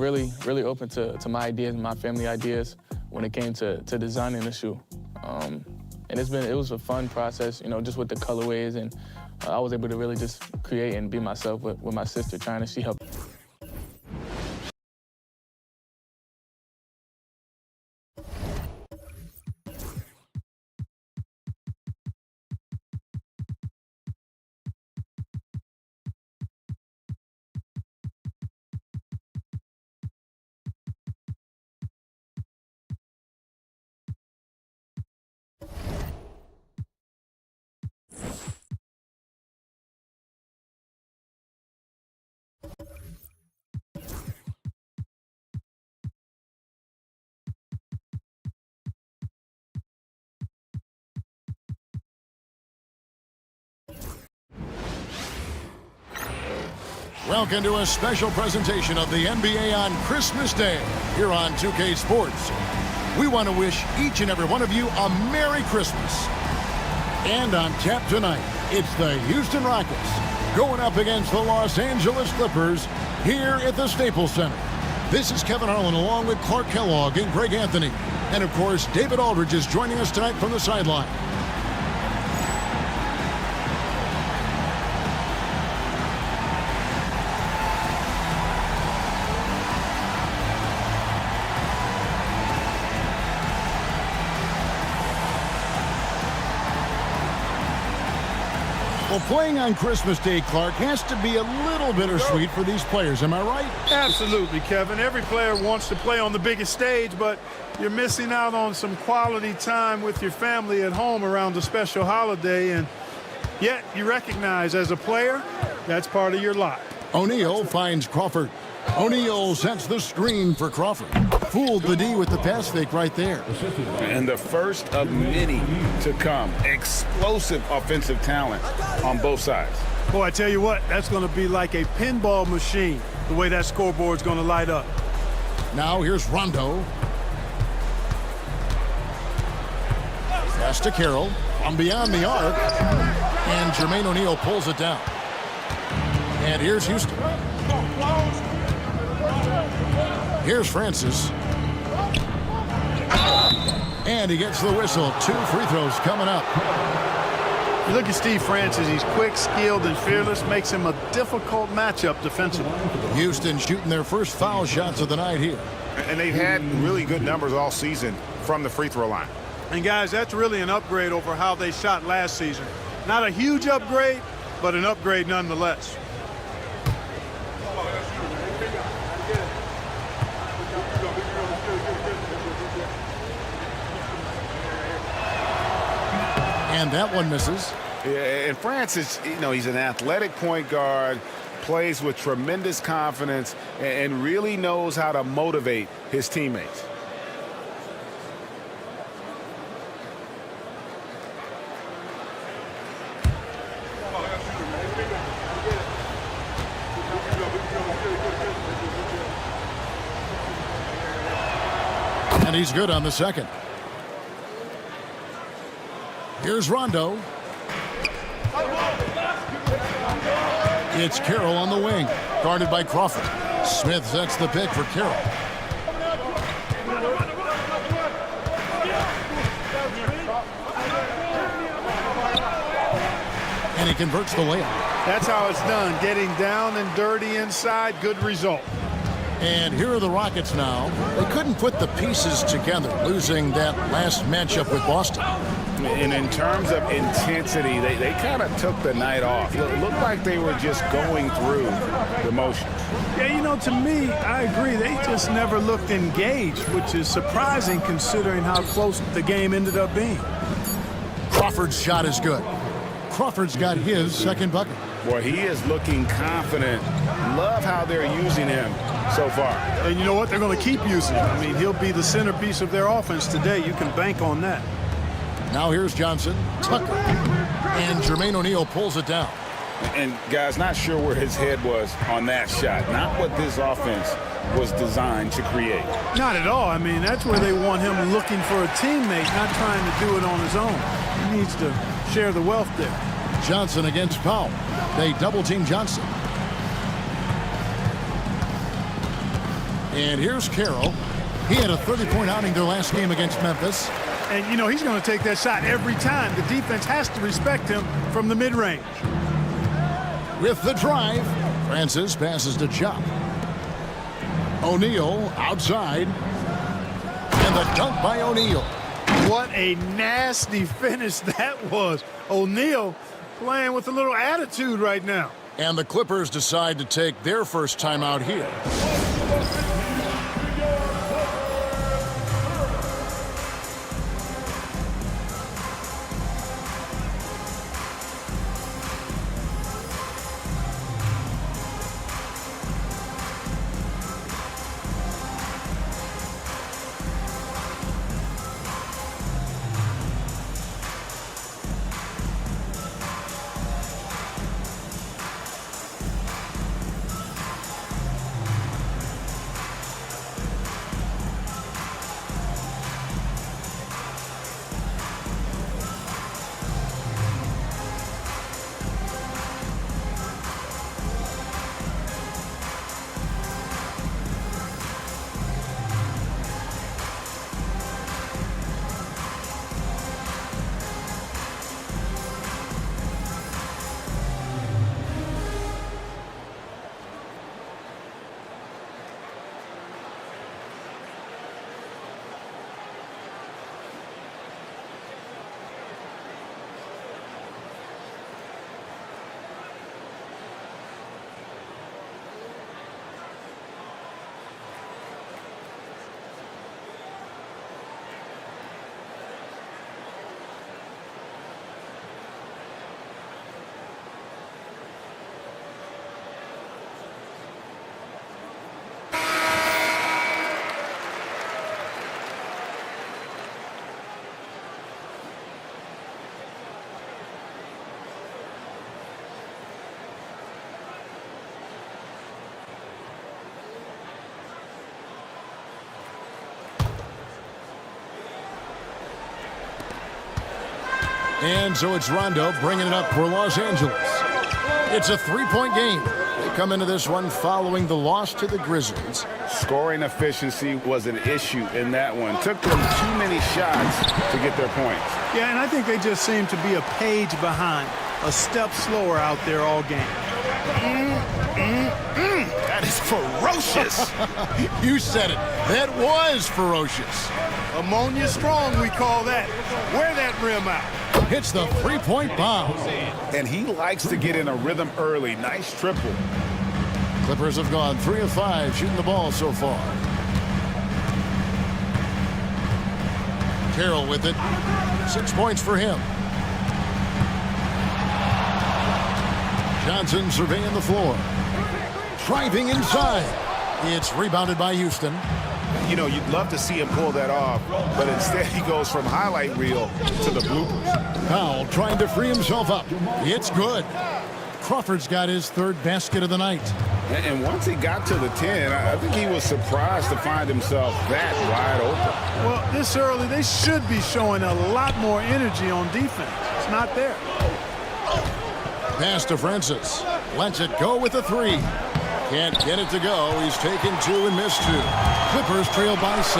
really, really open to my ideas and my family ideas when it came to designing the shoe. And it was a fun process, you know, just with the colorways, and I was able to really just create and be myself with my sister, trying to see her. Welcome to a special presentation of the NBA on Christmas Day here on 2K Sports. We want to wish each and every one of you a Merry Christmas. And on tap tonight, it's the Houston Rockets going up against the Los Angeles Clippers here at the Staples Center. This is Kevin Harlan along with Clark Kellogg and Greg Anthony. And of course, David Aldridge is joining us tonight from the sideline. Well, playing on Christmas Day, Clark, has to be a little bittersweet for these players. Am I right? Absolutely, Kevin. Every player wants to play on the biggest stage, but you're missing out on some quality time with your family at home around a special holiday, and yet you recognize as a player, that's part of your lot. O'Neal finds Crawford. O'Neal sets the screen for Crawford. Fooled the D with the pass fake right there. And the first of many to come. Explosive offensive talent on both sides. Boy, I tell you what, that's going to be like a pinball machine, the way that scoreboard's going to light up. Now here's Rondo. Pass to Carroll from beyond the arc. And Jermaine O'Neal pulls it down. And here's Houston. Here's Francis. And he gets the whistle. 2 free throws coming up. You look at Steve Francis. He's quick, skilled, and fearless. Makes him a difficult matchup defensively. Houston shooting their first foul shots of the night here. And they've had really good numbers all season from the free throw line. And, guys, that's really an upgrade over how they shot last season. Not a huge upgrade, but an upgrade nonetheless. And that one misses. Yeah, and Francis, you know, he's an athletic point guard, plays with tremendous confidence, and really knows how to motivate his teammates. And he's good on the second. Here's Rondo. It's Carroll on the wing, guarded by Crawford. Smith sets the pick for Carroll. And he converts the layup. That's how it's done, getting down and dirty inside. Good result. And here are the Rockets now. They couldn't put the pieces together, losing that last matchup with Boston. And in terms of intensity, they kind of took the night off. It looked like they were just going through the motions. Yeah, you know, to me, I agree. They just never looked engaged, which is surprising considering how close the game ended up being. Crawford's shot is good. Crawford's got his second bucket. Boy, he is looking confident. Love how they're using him so far. And you know what? They're going to keep using him. I mean, he'll be the centerpiece of their offense today. You can bank on that. Now here's Johnson, Tucker, and Jermaine O'Neal pulls it down. And, guys, not sure where his head was on that shot. Not what this offense was designed to create. Not at all. I mean, that's where they want him looking for a teammate, not trying to do it on his own. He needs to share the wealth there. Johnson against Powell. They double-team Johnson. And here's Carroll. He had a 30-point outing their last game against Memphis. And, you know, he's going to take that shot every time. The defense has to respect him from the mid-range. With the drive, Francis passes to Chop. O'Neal outside. And the dunk by O'Neal. What a nasty finish that was. O'Neal playing with a little attitude right now. And the Clippers decide to take their first time out here. And so it's Rondo bringing it up for Los Angeles. It's a three-point game. They come into this one following the loss to the Grizzlies. Scoring efficiency was an issue in that one. Took them too many shots to get their points. Yeah, and I think they just seem to be a page behind, a step slower out there all game. That is ferocious. You said it. That was ferocious. Ammonia strong, we call that. Wear that rim out. Hits the three-point bomb. And he likes to get in a rhythm early. Nice triple. Clippers have gone 3 of 5 shooting the ball so far. Carroll with it. 6 points for him. Johnson surveying the floor. Driving inside. It's rebounded by Houston. You know, you'd love to see him pull that off, but instead he goes from highlight reel to the bloopers. Powell trying to free himself up. It's good. Crawford's got his third basket of the night. And once he got to the 10, I think he was surprised to find himself that wide open. Well, this early, they should be showing a lot more energy on defense. It's not there. Pass to Francis. Lets it go with a 3. Can't get it to go. He's taken 2 and missed 2. Clippers trail by 6.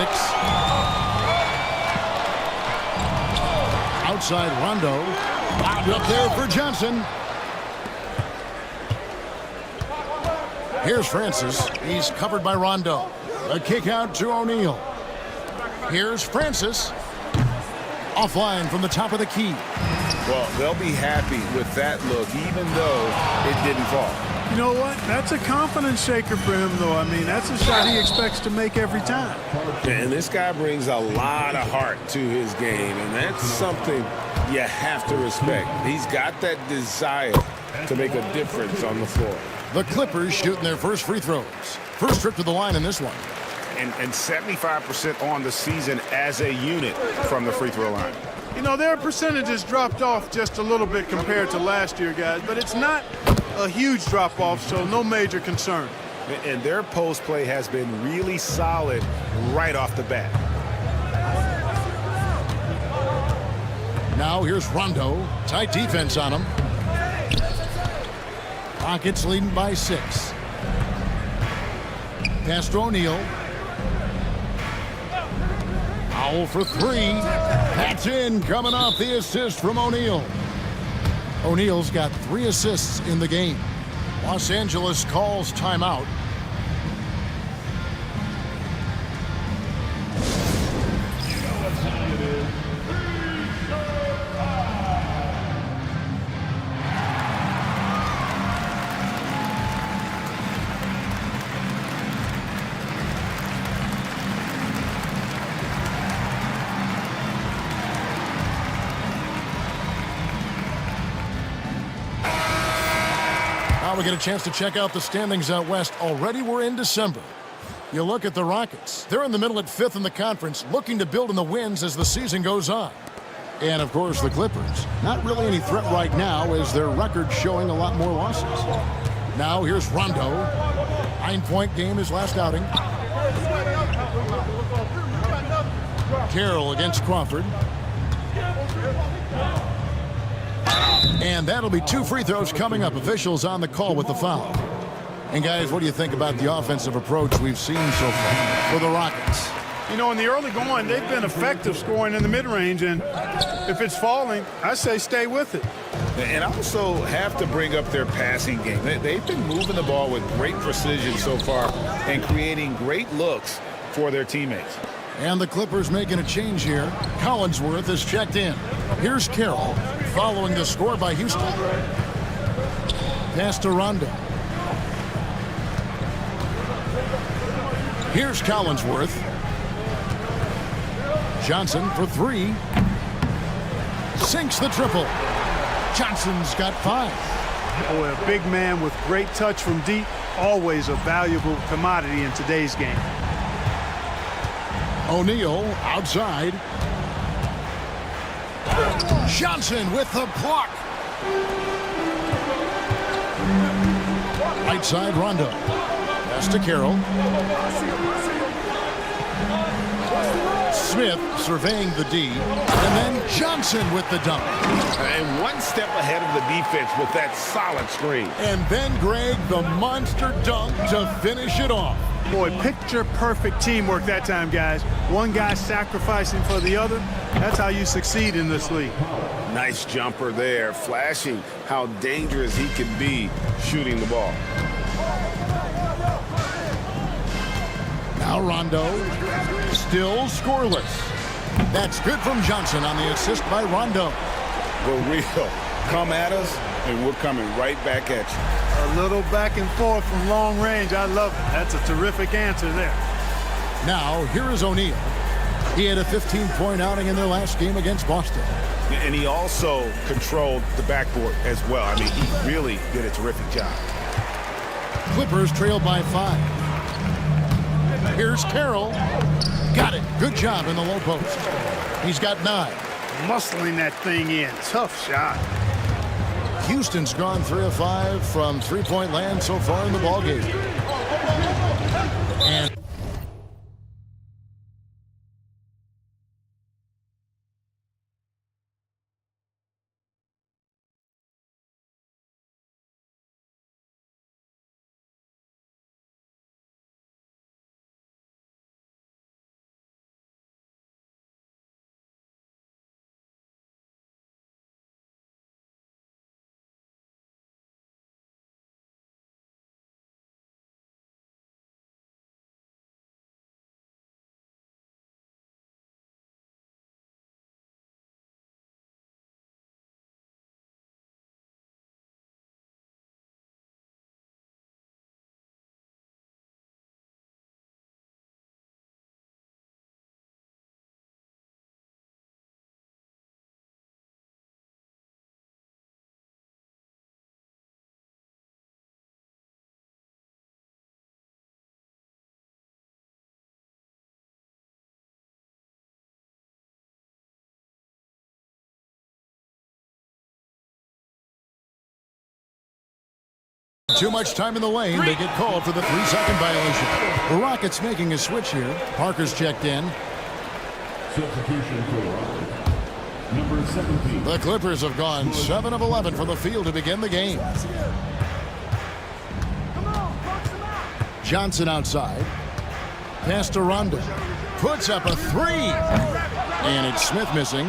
Outside Rondo. Up there for Johnson. Here's Francis. He's covered by Rondo. A kick out to O'Neal. Here's Francis. Offline from the top of the key. Well, they'll be happy with that look, even though it didn't fall. You know what? That's a confidence shaker for him, though. I mean, that's a shot he expects to make every time. And this guy brings a lot of heart to his game, and that's something you have to respect. He's got that desire to make a difference on the floor. The Clippers shooting their first free throws. First trip to the line in this one. And 75% on the season as a unit from the free throw line. You know, their percentages dropped off just a little bit compared to last year, guys, but it's not a huge drop-off, so no major concern. And their post play has been really solid right off the bat. Now here's Rondo. Tight defense on him. Rockets leading by 6. Pass to O'Neal. Powell for three. That's in, coming off the assist from O'Neal. O'Neal's got 3 assists in the game. Los Angeles calls timeout. Now we get a chance to check out the standings out west. Already we're in December. You look at the Rockets. They're in the middle at 5th in the conference, looking to build in the wins as the season goes on. And, of course, the Clippers. Not really any threat right now as their record's showing a lot more losses. Now here's Rondo. 9-point game his last outing. Carroll against Crawford. And that'll be 2 free throws coming up. Officials on the call with the foul. And, guys, what do you think about the offensive approach we've seen so far for the Rockets? You know, in the early going, they've been effective scoring in the mid-range, and if it's falling, I say stay with it. And also have to bring up their passing game. They've been moving the ball with great precision so far and creating great looks for their teammates. And the Clippers making a change here. Collinsworth is checked in. Here's Carroll following the score by Houston. Pass to Rondo. Here's Collinsworth. Johnson for 3. Sinks the triple. Johnson's got 5. Boy, a big man with great touch from deep, always a valuable commodity in today's game. O'Neal outside. Johnson with the block. Right side, Rondo. Pass to Carroll. Smith surveying the D. And then Johnson with the dunk. And one step ahead of the defense with that solid screen. And then Greg, the monster dunk to finish it off. Boy, picture-perfect teamwork that time, guys. One guy sacrificing for the other. That's how you succeed in this league. Nice jumper there, flashing how dangerous he can be shooting the ball. Now Rondo, still scoreless. That's good from Johnson on the assist by Rondo. We're real. Come at us, and we're coming right back at you. A little back and forth from long range. I love it. That's a terrific answer there. Now, here is O'Neal. He had a 15-point outing in their last game against Boston. And he also controlled the backboard as well. I mean, he really did a terrific job. Clippers trail by 5. Here's Carroll. Got it. Good job in the low post. He's got 9. Muscling that thing in. Tough shot. Houston's gone 3 of 5 from three-point land so far in the ballgame. And too much time in the lane. They get called for the 3-second violation. The Rockets making a switch here. Parker's checked in. Substitution for number 17. The Clippers have gone 7 of 11 from the field to begin the game. Johnson outside. Pass to Rondo. Puts up a three. And it's Smith missing.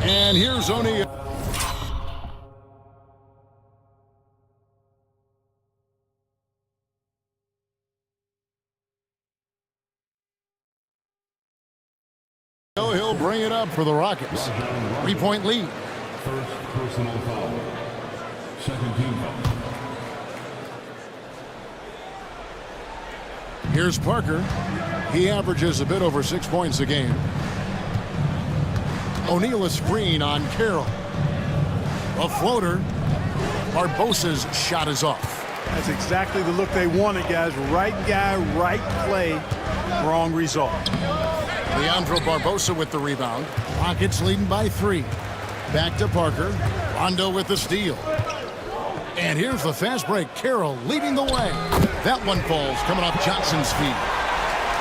And here's O'Neal. He'll bring it up for the Rockets. 3-point lead. First personal foul. Second team foul. Here's Parker. He averages a bit over 6 points a game. O'Neal a screen on Carroll. A floater. Barbosa's shot is off. That's exactly the look they wanted, guys. Right guy, right play, wrong result. Leandro Barbosa with the rebound. Rockets leading by 3. Back to Parker. Rondo with the steal. And here's the fast break. Carroll leading the way. That one falls coming off Johnson's feet.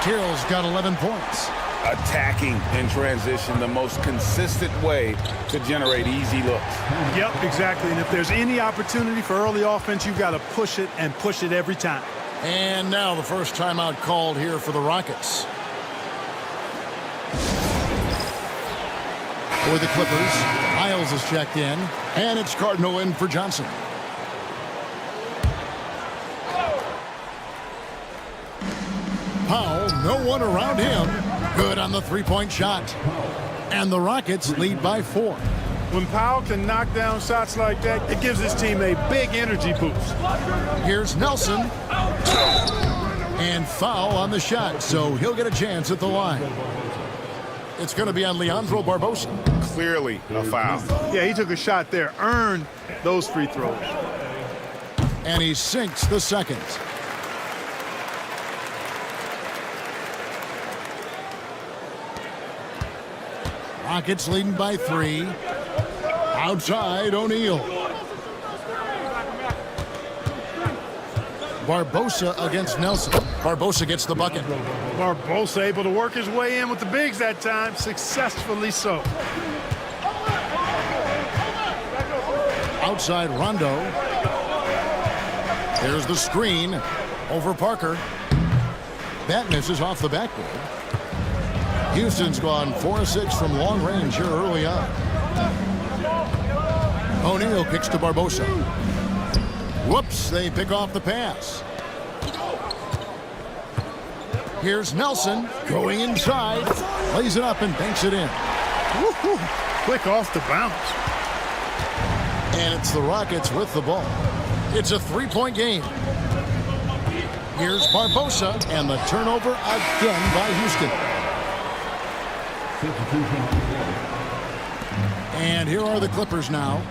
Carroll's got 11 points. Attacking in transition, the most consistent way to generate easy looks. Yep, exactly. And if there's any opportunity for early offense, you've got to push it and push it every time. And now the first timeout called here for the Rockets. For the Clippers, Miles is checked in, and it's Cardinal in for Johnson. Powell, no one around him. Good on the three-point shot. And the Rockets lead by 4. When Powell can knock down shots like that, it gives his team a big energy boost. Here's Nelson. And foul on the shot, so he'll get a chance at the line. It's going to be on Leandro Barbosa. Clearly a foul. Yeah, he took a shot there, earned those free throws. And he sinks the second. Rockets leading by 3. Outside, O'Neal. Barbosa against Nelson. Barbosa gets the bucket. Barbosa able to work his way in with the bigs that time, successfully so. Outside Rondo. There's the screen over Parker. That misses off the backboard. Houston's gone 4 of 6 from long range here early on. O'Neal kicks to Barbosa. Whoops, they pick off the pass. Here's Nelson going inside, lays it up and banks it in. Woo-hoo. Quick off the bounce. And it's the Rockets with the ball. It's a 3-point game. Here's Barbosa, and the turnover again by Houston. And here are the Clippers now.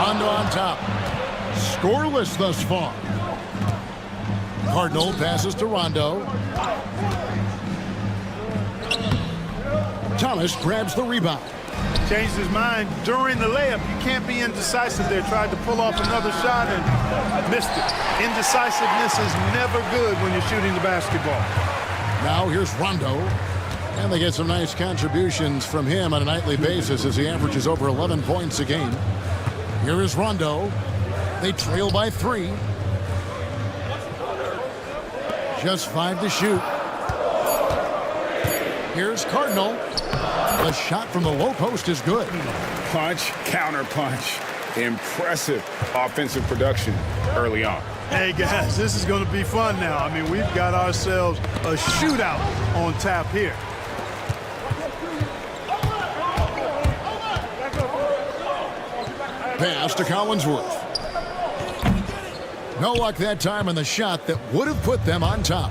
Rondo on top. Scoreless thus far. Cardinal passes to Rondo. Thomas grabs the rebound. Changed his mind during the layup. You can't be indecisive there. Tried to pull off another shot and missed it. Indecisiveness is never good when you're shooting the basketball. Now here's Rondo. And they get some nice contributions from him on a nightly basis as he averages over 11 points a game. Here is Rondo. They trail by 3. Just 5 to shoot. Here's Cardinal. The shot from the low post is good. Punch, counter punch. Impressive offensive production early on. Hey, guys, this is going to be fun now. I mean, we've got ourselves a shootout on tap here. Pass to Collinsworth. No luck that time on the shot that would have put them on top.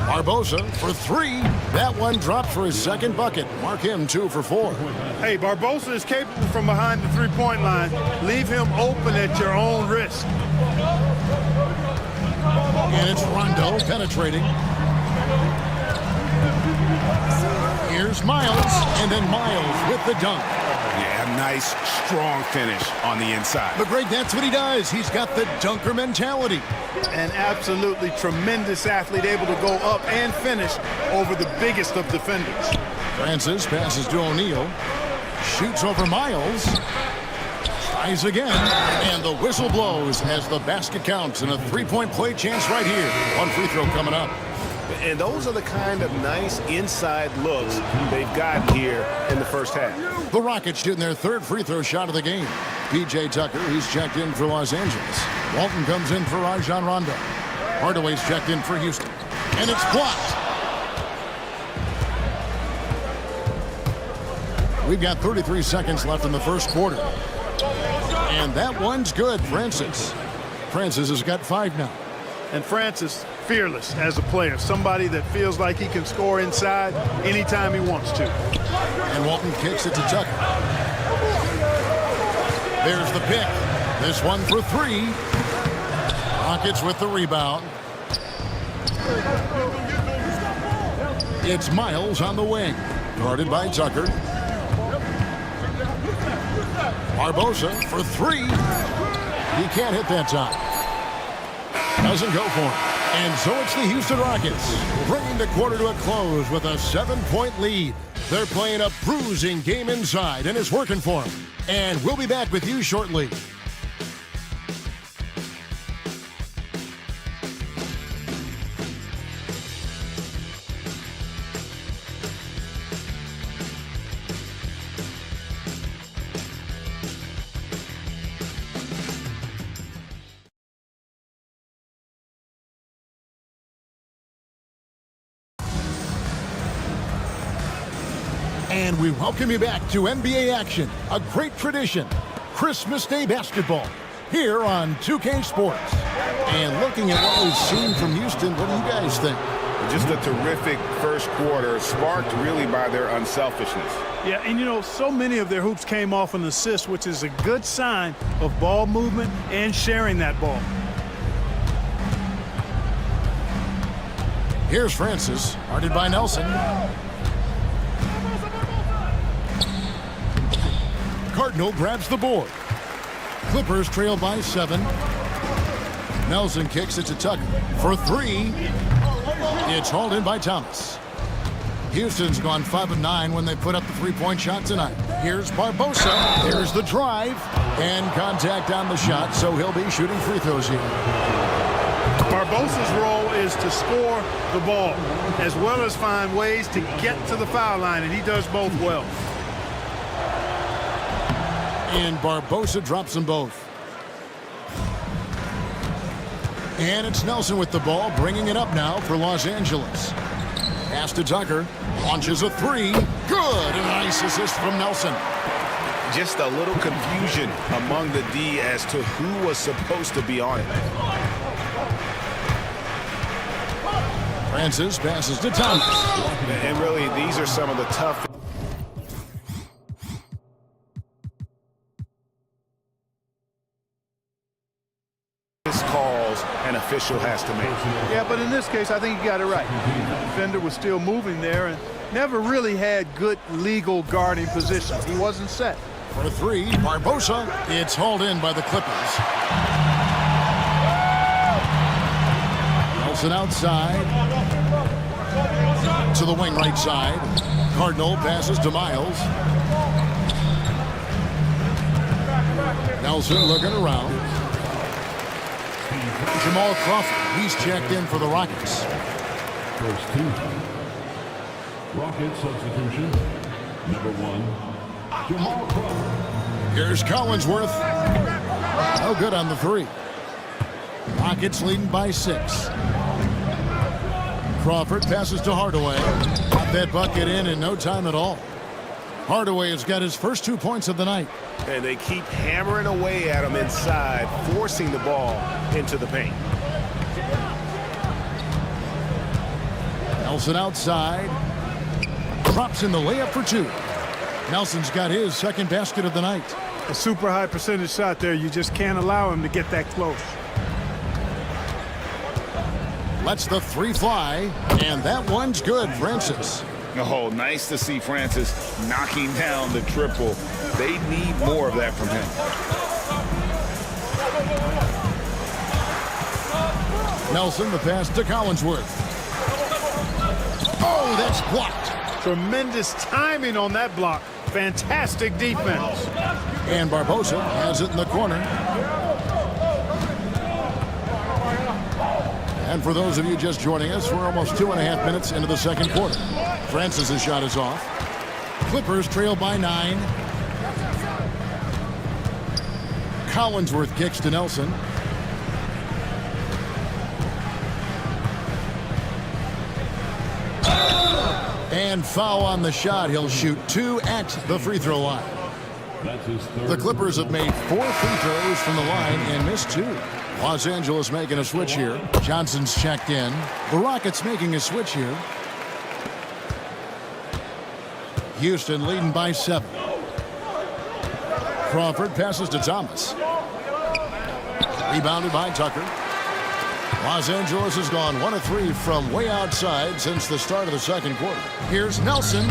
Barbosa for 3. That one dropped for his second bucket. Mark him 2 for 4. Hey, Barbosa is capable from behind the three-point line. Leave him open at your own risk. And it's Rondo penetrating. Here's Miles, and then Miles with the dunk. Yeah, nice, strong finish on the inside. But Greg, that's what he does. He's got the dunker mentality. An absolutely tremendous athlete, able to go up and finish over the biggest of defenders. Francis passes to O'Neal. Shoots over Miles. Tries again, and the whistle blows as the basket counts, and a three-point play chance right here. One free throw coming up. And those are the kind of nice inside looks they've gotten here in the first half. The Rockets shooting their third free throw shot of the game. P.J. Tucker, he's checked in for Los Angeles. Walton comes in for Rajon Rondo. Hardaway's checked in for Houston. And it's blocked. We've got 33 seconds left in the first quarter. And that one's good, Francis. Francis has got 5 now. And Francis, fearless as a player. Somebody that feels like he can score inside anytime he wants to. And Walton kicks it to Tucker. There's the pick. This one for 3. Rockets with the rebound. It's Miles on the wing. Guarded by Tucker. Barbosa for 3. He can't hit that time. Doesn't go for it. And so it's the Houston Rockets bringing the quarter to a close with a 7-point lead. They're playing a bruising game inside, and it's working for them. And we'll be back with you shortly. And we welcome you back to NBA action, a great tradition, Christmas Day basketball, here on 2K Sports. And looking at what we've seen from Houston, what do you guys think? Just a terrific first quarter, sparked really by their unselfishness. Yeah, and you know, so many of their hoops came off an assist, which is a good sign of ball movement and sharing that ball. Here's Francis, guarded by Nelson. Cardinal grabs the board. Clippers trail by 7. Nelson kicks it to Tucker for 3. It's hauled in by Thomas. Houston's gone 5 of 9 when they put up the three-point shot tonight. Here's Barbosa. There's the drive. And contact on the shot, so he'll be shooting free throws here. Barbosa's role is to score the ball, as well as find ways to get to the foul line, and he does both well. And Barbosa drops them both. And it's Nelson with the ball, bringing it up now for Los Angeles. Pass to Tucker. Launches a 3. Good. A nice assist from Nelson. Just a little confusion among the D as to who was supposed to be on it. Francis passes to Thomas. And really, these are some of the tough calls an official has to make. Yeah, but in this case, I think he got it right. The defender was still moving there and never really had good legal guarding position. He wasn't set. For 3, Barbosa. It's hauled in by the Clippers. Nelson outside. To the wing right side. Cardinal passes to Miles. Nelson looking around. Jamal Crawford, he's checked in for the Rockets. First team. Rocket substitution. Number 1, Jamal Crawford. Here's Collinsworth. No good on the 3. Rockets leading by 6. Crawford passes to Hardaway. Got that bucket in no time at all. Hardaway has got his first 2 points of the night. And they keep hammering away at him inside, forcing the ball into the paint. Nelson outside. Drops in the layup for 2. Nelson's got his second basket of the night. A super high percentage shot there. You just can't allow him to get that close. Lets the 3 fly, and that one's good, Francis. Oh, nice to see Francis knocking down the triple. They need more of that from him. Nelson, the pass to Collinsworth. Oh, that's blocked. Tremendous timing on that block. Fantastic defense. And Barbosa has it in the corner. And for those of you just joining us, we're almost 2.5 minutes into the second quarter. Francis' shot is off. Clippers trail by 9. Collinsworth kicks to Nelson. And foul on the shot. He'll shoot 2 at the free throw line. That's his third. The Clippers have made 4 free throws from the line and missed 2. Los Angeles making a switch here. Johnson's checked in. The Rockets making a switch here. Houston leading by 7. Crawford passes to Thomas. Rebounded by Tucker. Los Angeles has gone 1 of 3 from way outside since the start of the second quarter. Here's Nelson.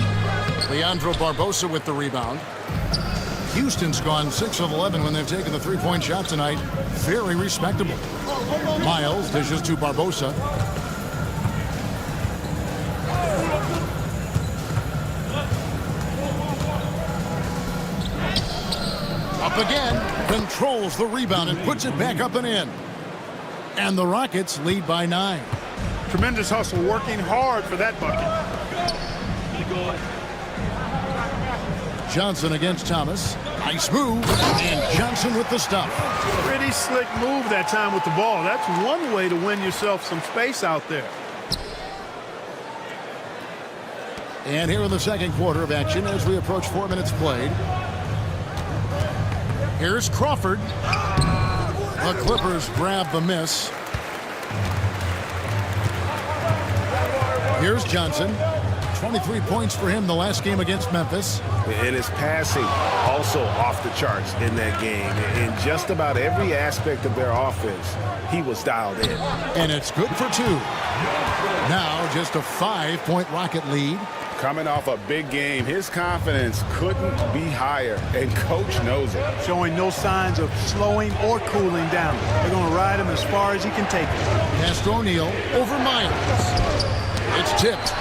Leandro Barbosa with the rebound. Houston's gone 6 of 11 when they've taken the three-point shot tonight. Very respectable. Miles dishes to Barbosa. Up again. Controls the rebound and puts it back up and in. And the Rockets lead by 9. Tremendous hustle, working hard for that bucket. Johnson against Thomas. Nice move. And Johnson with the stop. Pretty slick move that time with the ball. That's one way to win yourself some space out there. And here in the second quarter of action as we approach 4 minutes played. Here's Crawford. The Clippers grab the miss. Here's Johnson. 23 points for him the last game against Memphis. And his passing also off the charts in that game. In just about every aspect of their offense, he was dialed in. And it's good for 2. Now just a 5-point Rocket lead. Coming off a big game, his confidence couldn't be higher, and coach knows it. Showing no signs of slowing or cooling down. They're going to ride him as far as he can take it. Pass to O'Neal over Miles. It's tipped.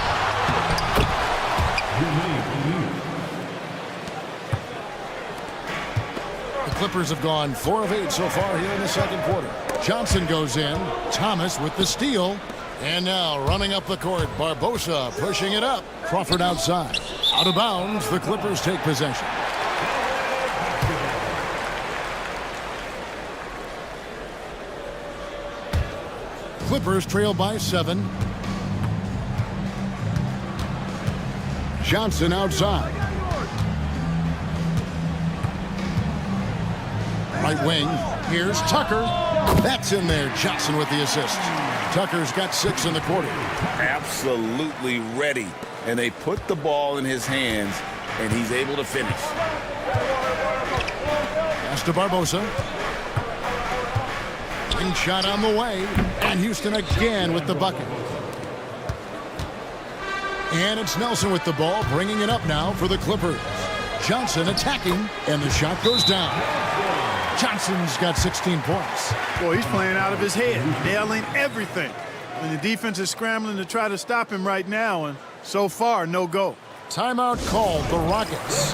The Clippers have gone 4 of 8 so far here in the second quarter. Johnson goes in. Thomas with the steal. And now running up the court, Barbosa pushing it up. Crawford outside. Out of bounds, the Clippers take possession. Clippers trail by 7. Johnson outside. Right wing. Here's Tucker. That's in there. Johnson with the assist. Tucker's got 6 in the quarter. Absolutely ready. And they put the ball in his hands, and he's able to finish. Pass to Barbosa. Wing shot on the way. And Houston again with the bucket. And it's Nelson with the ball, bringing it up now for the Clippers. Johnson attacking, and the shot goes down. Johnson's got 16 points. Boy, he's playing out of his head, nailing everything. And the defense is scrambling to try to stop him right now, and so far, no go. Timeout called, the Rockets.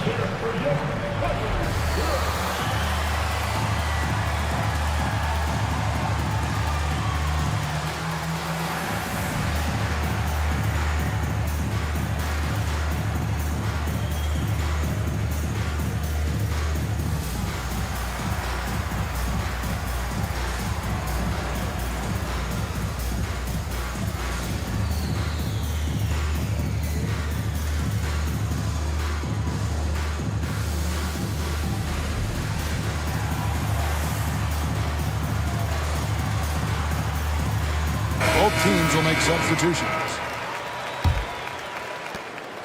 Both teams will make substitutions.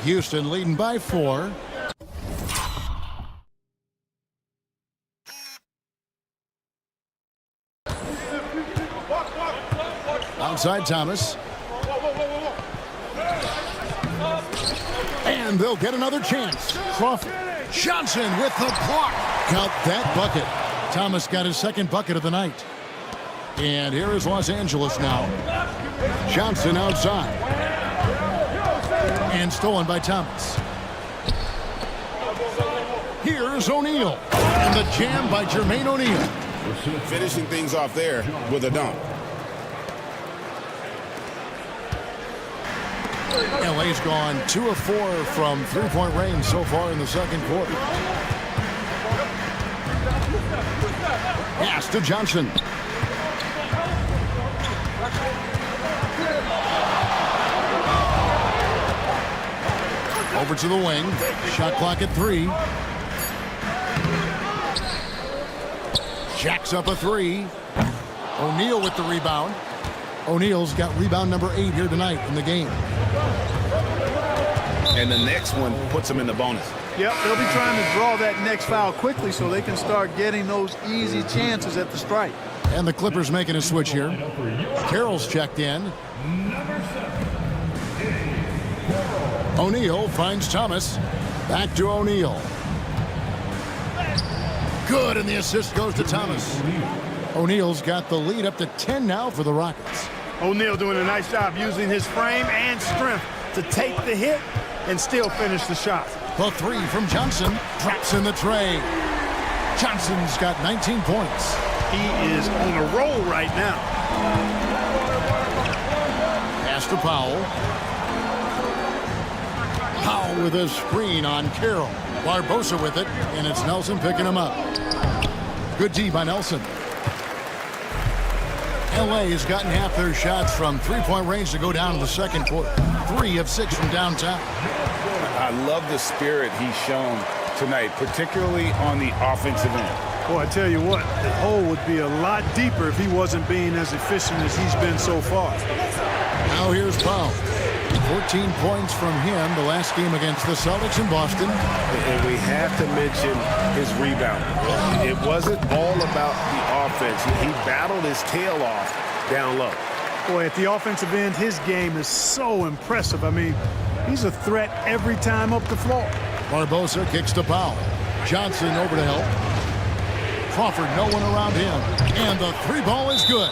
Houston leading by 4. Outside Thomas. And they'll get another chance. Crawford. Johnson with the block. Count that bucket. Thomas got his second bucket of the night. And here is Los Angeles now. Johnson outside. And stolen by Thomas. Here's O'Neal. And the jam by Jermaine O'Neal. Finishing things off there with a dunk. LA's gone 2 of 4 from three-point range so far in the second quarter. Pass to Johnson. Over to the wing. Shot clock at 3. Jacks up a 3. O'Neal with the rebound. O'Neal's got rebound number 8 here tonight in the game. And the next one puts him in the bonus. Yep, they'll be trying to draw that next foul quickly so they can start getting those easy chances at the strike. And the Clippers making a switch here. Carroll's checked in. O'Neal finds Thomas. Back to O'Neal. Good, and the assist goes to Thomas. O'Neal's got the lead up to 10 now for the Rockets. O'Neal doing a nice job using his frame and strength to take the hit and still finish the shot. The 3 from Johnson drops in the tray. Johnson's got 19 points. He is on a roll right now. Pass to Powell. Powell with a screen on Carroll. Barbosa with it, and it's Nelson picking him up. Good D by Nelson. LA has gotten half their shots from three-point range to go down in the second quarter. 3 of 6 from downtown. I love the spirit he's shown tonight, particularly on the offensive end. Boy, I tell you what, the hole would be a lot deeper if he wasn't being as efficient as he's been so far. Now here's Powell. 14 points from him the last game against the Celtics in Boston. And we have to mention his rebound. It wasn't all about the offense. He battled his tail off down low. Boy, at the offensive end, his game is so impressive. I mean, he's a threat every time up the floor. Barbosa kicks to Powell. Johnson over to help. Crawford, no one around him. And the 3 ball is good.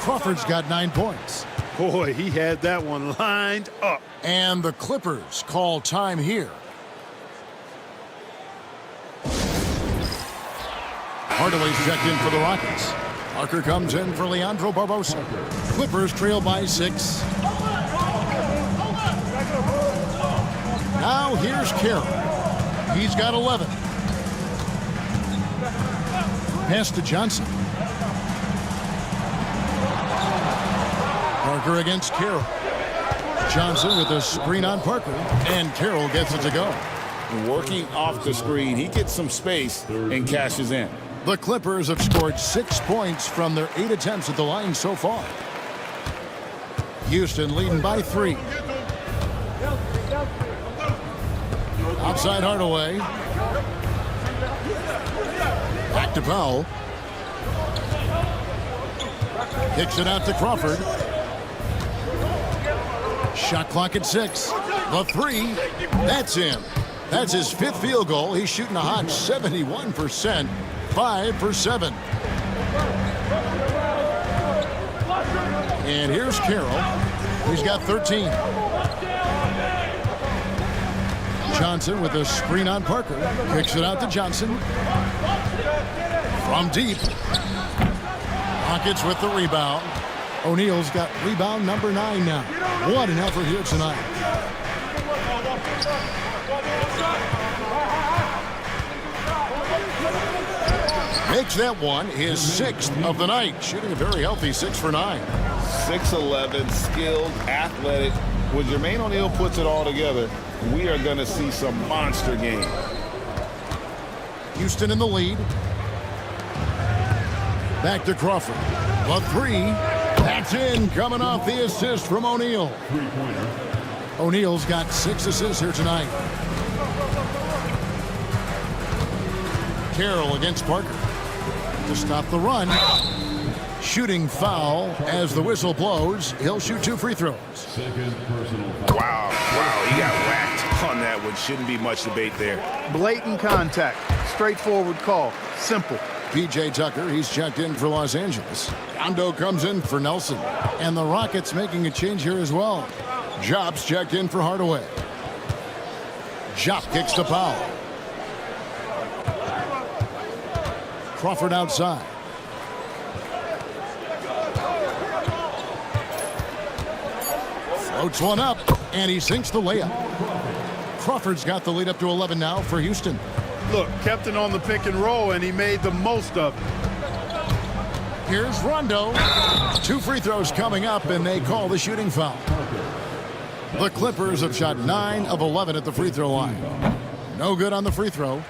Crawford's got 9 points. Boy, he had that one lined up. And the Clippers call time here. Hardaway's checked in for the Rockets. Parker comes in for Leandro Barbosa. Clippers trail by 6. Now here's Carroll. He's got 11. Pass to Johnson. Parker against Carroll. Johnson with a screen on Parker, and Carroll gets it to go. Working off the screen, he gets some space and cashes in. The Clippers have scored 6 points from their 8 attempts at the line so far. Houston leading by 3. Outside Hardaway. Back to Powell. Kicks it out to Crawford. Shot clock at 6. The 3. That's in. That's his 5th field goal. He's shooting a hot 71%. 5 for 7. And here's Carroll. He's got 13. Johnson with a screen on Parker. Kicks it out to Johnson. From deep. Rockets with the rebound. O'Neal's got rebound number 9 now. What an effort here tonight. Makes that one his 6th of the night. Shooting a very healthy 6 for 9. 6'11", skilled, athletic. When Jermaine O'Neal puts it all together, we are going to see some monster games. Houston in the lead. Back to Crawford. The three. That's in, coming off the assist from O'Neal. Three-pointer. O'Neal's got 6 assists here tonight. Carroll against Parker to stop the run. Shooting foul as the whistle blows. He'll shoot 2 free throws. Second personal foul. Wow, he got whacked on that one. Shouldn't be much debate there. Blatant contact. Straightforward call. Simple. P.J. Tucker, he's checked in for Los Angeles. Rondo comes in for Nelson. And the Rockets making a change here as well. Jop's checked in for Hardaway. Jop kicks to Powell. Crawford outside. Floats one up, and he sinks the layup. Crawford's got the lead up to 11 now for Houston. Look, kept it on the pick and roll, and he made the most of it. Here's Rondo. 2 free throws coming up, and they call the shooting foul. The Clippers have shot 9 of 11 at the free throw line. No good on the free throw.